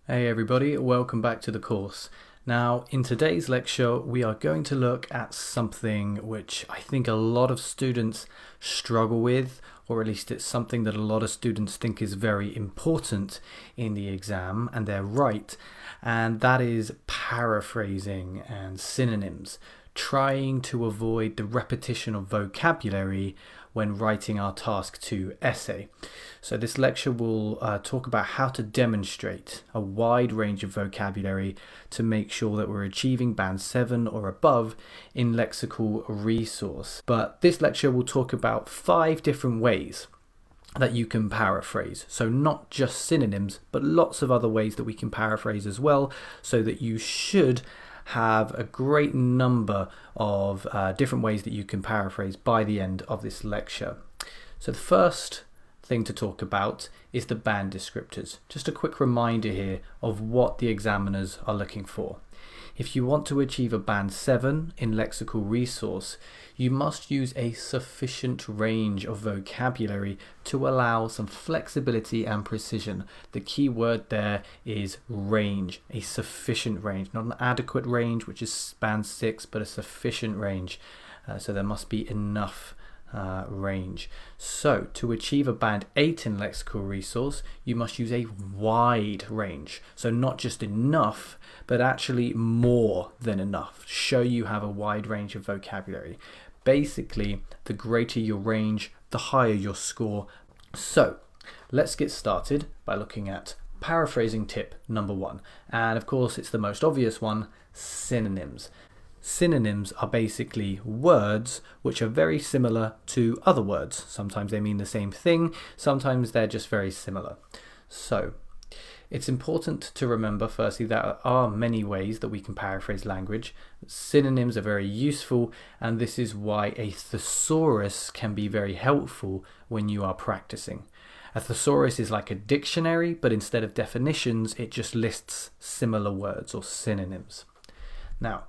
Hey everybody, welcome back to the course. Now, in today's lecture, we are going to look at something which I think a lot of students struggle with, or at least it's something that a lot of students think is very important in the exam, and they're right, and that is paraphrasing and synonyms, trying to avoid the repetition of vocabulary when writing our task 2 essay. So this lecture will talk about how to demonstrate a wide range of vocabulary to make sure that we're achieving band 7 or above in lexical resource. But this lecture will talk about 5 different ways that you can paraphrase. So not just synonyms, but lots of other ways that we can paraphrase as well, so that you should have a great number of different ways that you can paraphrase by the end of this lecture. So the first thing to talk about is the band descriptors. Just a quick reminder here of what the examiners are looking for. If you want to achieve a band 7 in lexical resource, you must use a sufficient range of vocabulary to allow some flexibility and precision. The key word there is range, a sufficient range, not an adequate range, which is band 6, but a sufficient range. So there must be enough range. So to achieve a band 8 in lexical resource, you must use a wide range. So not just enough, but actually more than enough. Show you have a wide range of vocabulary. Basically, the greater your range, the higher your score. So let's get started by looking at paraphrasing tip number 1. And of course, it's the most obvious one, synonyms. Synonyms are basically words which are very similar to other words. Sometimes they mean the same thing, sometimes they're just very similar. So it's important to remember, firstly, that there are many ways that we can paraphrase language. Synonyms are very useful, and this is why a thesaurus can be very helpful when you are practicing. A thesaurus is like a dictionary, but instead of definitions, it just lists similar words or synonyms. Now,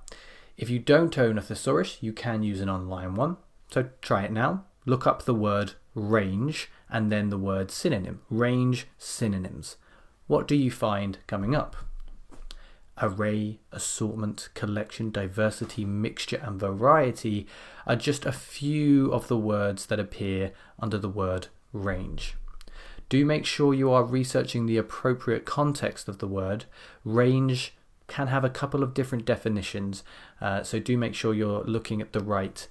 if you don't own a thesaurus, you can use an online one. So try it now. Look up the word range and then the word synonym. Range synonyms. What do you find coming up? Array, assortment, collection, diversity, mixture, and variety are just a few of the words that appear under the word range. Do make sure you are researching the appropriate context of the word. Range can have a couple of different definitions, so do make sure you're looking at the right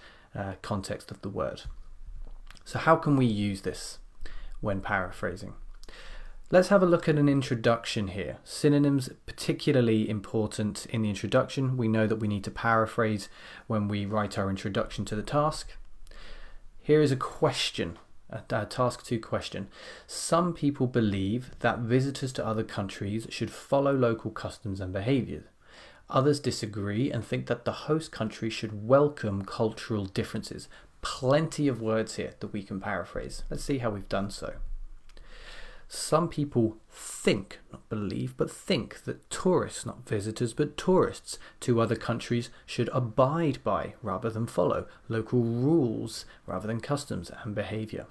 context of the word. So how can we use this when paraphrasing? Let's have a look at an introduction here. Synonyms particularly important in the introduction. We know that we need to paraphrase when we write our introduction to the task. Here is a question. A task 2 question. Some people believe that visitors to other countries should follow local customs and behaviours. Others disagree and think that the host country should welcome cultural differences. Plenty of words here that we can paraphrase. Let's see how we've done so. Some people think, not believe, but think that tourists, not visitors, but tourists to other countries should abide by, rather than follow, local rules rather than customs and behaviour.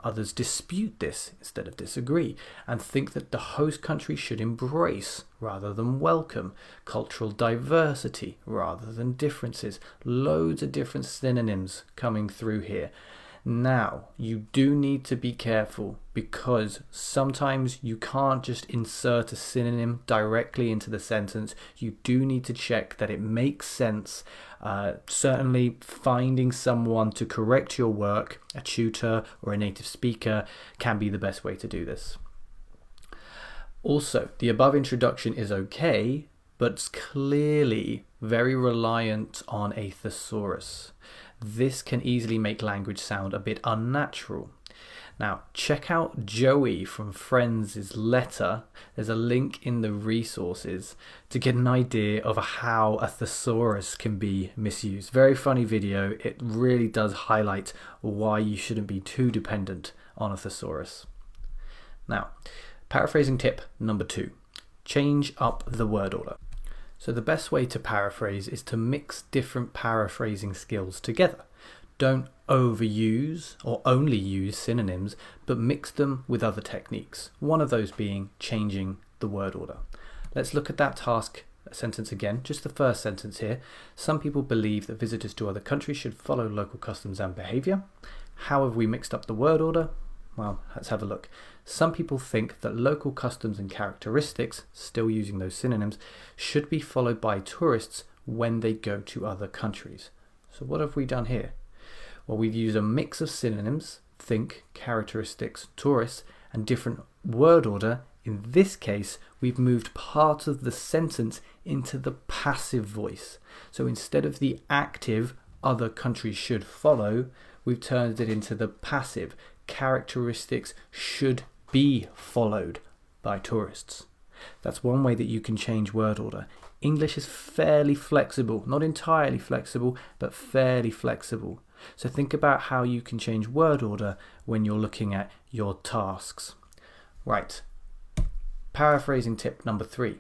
Others dispute this instead of disagree and think that the host country should embrace rather than welcome cultural diversity rather than differences. Loads of different synonyms coming through here. Now, you do need to be careful because sometimes you can't just insert a synonym directly into the sentence. You do need to check that it makes sense. Certainly finding someone to correct your work, a tutor or a native speaker, can be the best way to do this. Also, the above introduction is okay, but it's clearly very reliant on a thesaurus. This can easily make language sound a bit unnatural. Now, check out Joey from Friends' letter. There's a link in the resources to get an idea of how a thesaurus can be misused. Very funny video. It really does highlight why you shouldn't be too dependent on a thesaurus. Now, paraphrasing tip number 2. Change up the word order. So the best way to paraphrase is to mix different paraphrasing skills together. Don't overuse or only use synonyms, but mix them with other techniques. One of those being changing the word order. Let's look at that task sentence again, just the first sentence here. Some people believe that visitors to other countries should follow local customs and behaviour. How have we mixed up the word order? Well, let's have a look. Some people think that local customs and characteristics, still using those synonyms, should be followed by tourists when they go to other countries. So what have we done here? Well, we've used a mix of synonyms, think, characteristics, tourists, and different word order. In this case, we've moved part of the sentence into the passive voice. So instead of the active, other countries should follow, we've turned it into the passive, characteristics should be followed by tourists. That's one way that you can change word order. English is fairly flexible, not entirely flexible, but fairly flexible. So think about how you can change word order when you're looking at your tasks. Right. Paraphrasing tip number 3,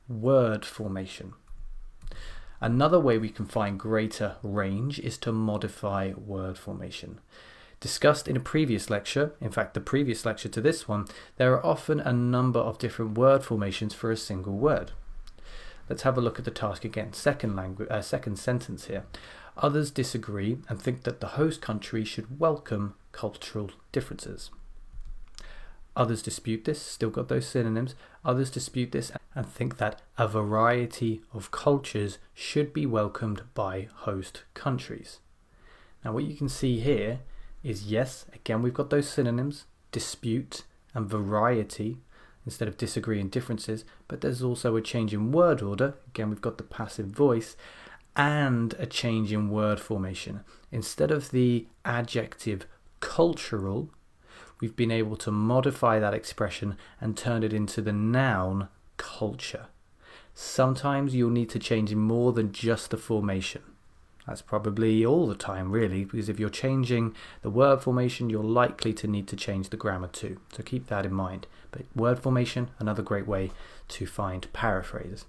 word formation. Another way we can find greater range is to modify word formation. Discussed in a previous lecture, in fact the previous lecture to this one, there are often a number of different word formations for a single word. Let's have a look at the task again. Second sentence here. Others disagree and think that the host country should welcome cultural differences. Others dispute this, still got those synonyms. Others dispute this and think that a variety of cultures should be welcomed by host countries. Now what you can see here is, yes, again we've got those synonyms, dispute and variety, instead of disagree and differences, but there's also a change in word order. Again, we've got the passive voice and a change in word formation. Instead of the adjective cultural, we've been able to modify that expression and turn it into the noun culture. Sometimes you'll need to change more than just the formation. That's probably all the time really, because if you're changing the word formation, you're likely to need to change the grammar too. So keep that in mind. But word formation, another great way to find paraphrase.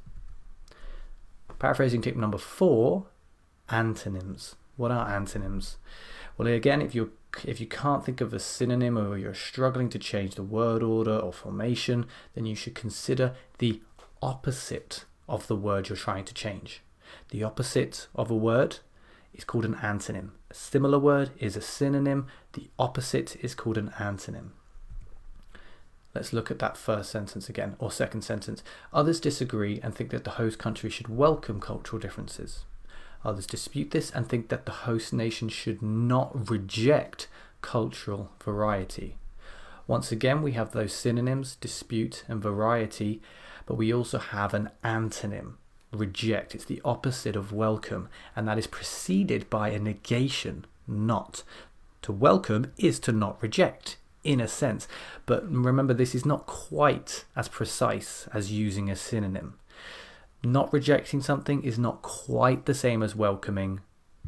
Paraphrasing tip number 4, antonyms. What are antonyms? Well, again, if you can't think of a synonym or you're struggling to change the word order or formation, then you should consider the opposite of the word you're trying to change. The opposite of a word is called an antonym. A similar word is a synonym. The opposite is called an antonym. Let's look at that first sentence again, or second sentence. Others disagree and think that the host country should welcome cultural differences. Others dispute this and think that the host nation should not reject cultural variety. Once again, we have those synonyms, dispute and variety, but we also have an antonym, reject. It's the opposite of welcome, and that is preceded by a negation, not. To welcome is to not reject, in a sense, but remember this is not quite as precise as using a synonym. Not rejecting something is not quite the same as welcoming,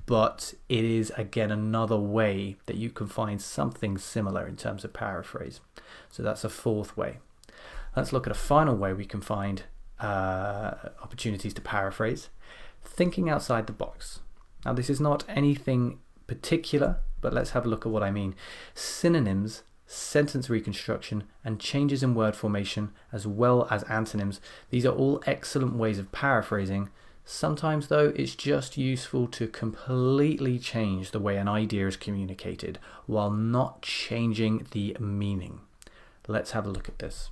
but it is again another way that you can find something similar in terms of paraphrase. So that's a fourth way. Let's look at a final way we can find opportunities to paraphrase. Thinking outside the box. Now this is not anything particular, but let's have a look at what I mean. Synonyms, sentence reconstruction, and changes in word formation, as well as antonyms, these are all excellent ways of paraphrasing. Sometimes though, it's just useful to completely change the way an idea is communicated while not changing the meaning. Let's have a look at this.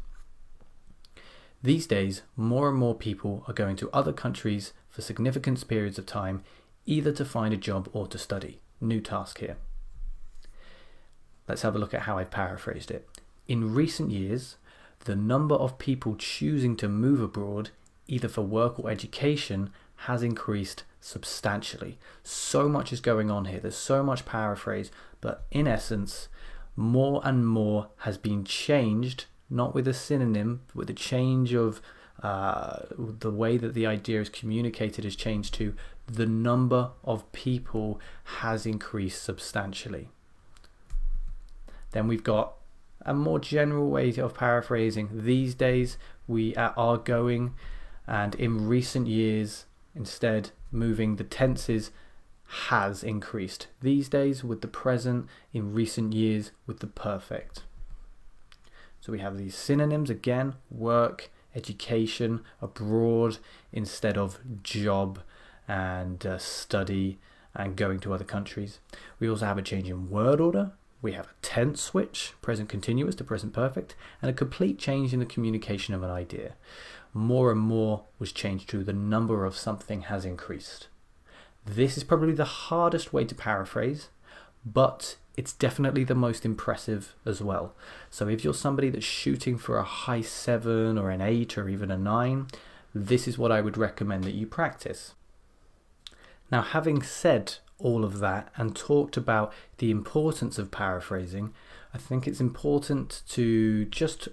These days, more and more people are going to other countries for significant periods of time, either to find a job or to study. New task here. Let's have a look at how I've paraphrased it. In recent years, the number of people choosing to move abroad, either for work or education, has increased substantially. So much is going on here. There's so much paraphrase, but in essence, more and more has been changed, not with a synonym, but with a change of the way that the idea is communicated has changed to the number of people has increased substantially. Then we've got a more general way of paraphrasing. These days we are going, and in recent years, instead moving the tenses has increased. These days with the present, in recent years with the perfect. So we have these synonyms again: work, education, abroad, instead of job and study and going to other countries. We also have a change in word order. We have a tense switch, present continuous to present perfect, and a complete change in the communication of an idea. More and more was changed to the number of something has increased. This is probably the hardest way to paraphrase, but it's definitely the most impressive as well. So if you're somebody that's shooting for a high 7 or an 8 or even a 9, this is what I would recommend that you practice. Now, having said all of that and talked about the importance of paraphrasing, I think it's important to just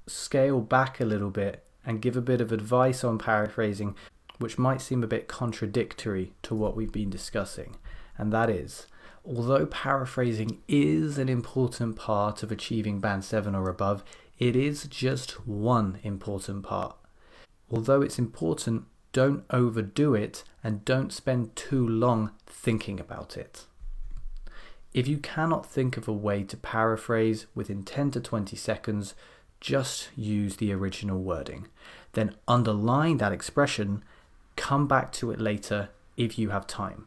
scale back a little bit and give a bit of advice on paraphrasing, which might seem a bit contradictory to what we've been discussing. And that is, although paraphrasing is an important part of achieving band 7 or above, it is just one important part. Although it's important, don't overdo it and don't spend too long thinking about it. If you cannot think of a way to paraphrase within 10 to 20 seconds, just use the original wording. Then underline that expression, come back to it later if you have time.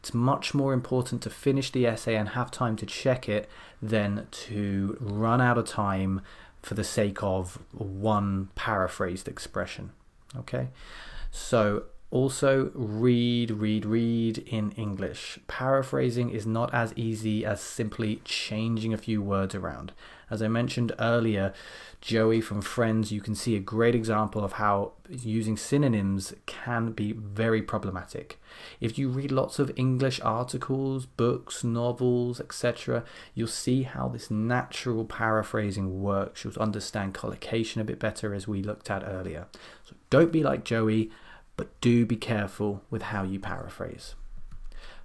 It's much more important to finish the essay and have time to check it than to run out of time for the sake of one paraphrased expression. Okay? So also read in English. Paraphrasing is not as easy as simply changing a few words around. As I mentioned earlier, Joey from Friends, you can see a great example of how using synonyms can be very problematic. If you read lots of English articles, books, novels, etc., you'll see how this natural paraphrasing works. You'll understand collocation a bit better, as we looked at earlier. So don't be like Joey, but do be careful with how you paraphrase.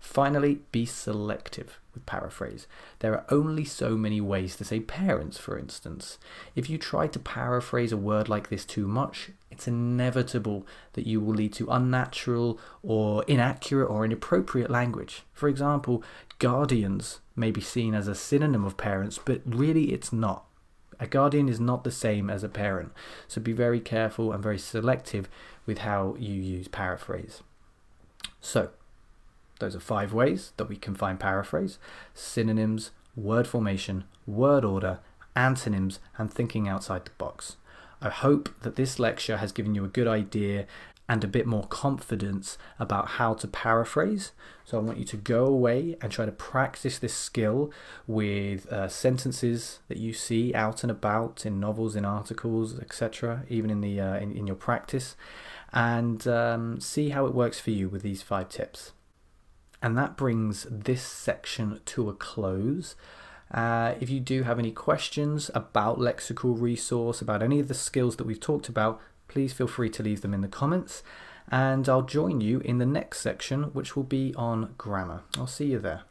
Finally, be selective with paraphrase. There are only so many ways to say parents, for instance. If you try to paraphrase a word like this too much, it's inevitable that you will lead to unnatural or inaccurate or inappropriate language. For example, guardians may be seen as a synonym of parents, but really it's not. A guardian is not the same as a parent, so be very careful and very selective with how you use paraphrase. So, those are 5 ways that we can find paraphrase: synonyms, word formation, word order, antonyms, and thinking outside the box. I hope that this lecture has given you a good idea and a bit more confidence about how to paraphrase. So I want you to go away and try to practice this skill with sentences that you see out and about in novels, in articles, etc., even in the in your practice, and see how it works for you with these 5 tips. And that brings this section to a close. If you do have any questions about lexical resource, about any of the skills that we've talked about, please feel free to leave them in the comments. And I'll join you in the next section, which will be on grammar. I'll see you there.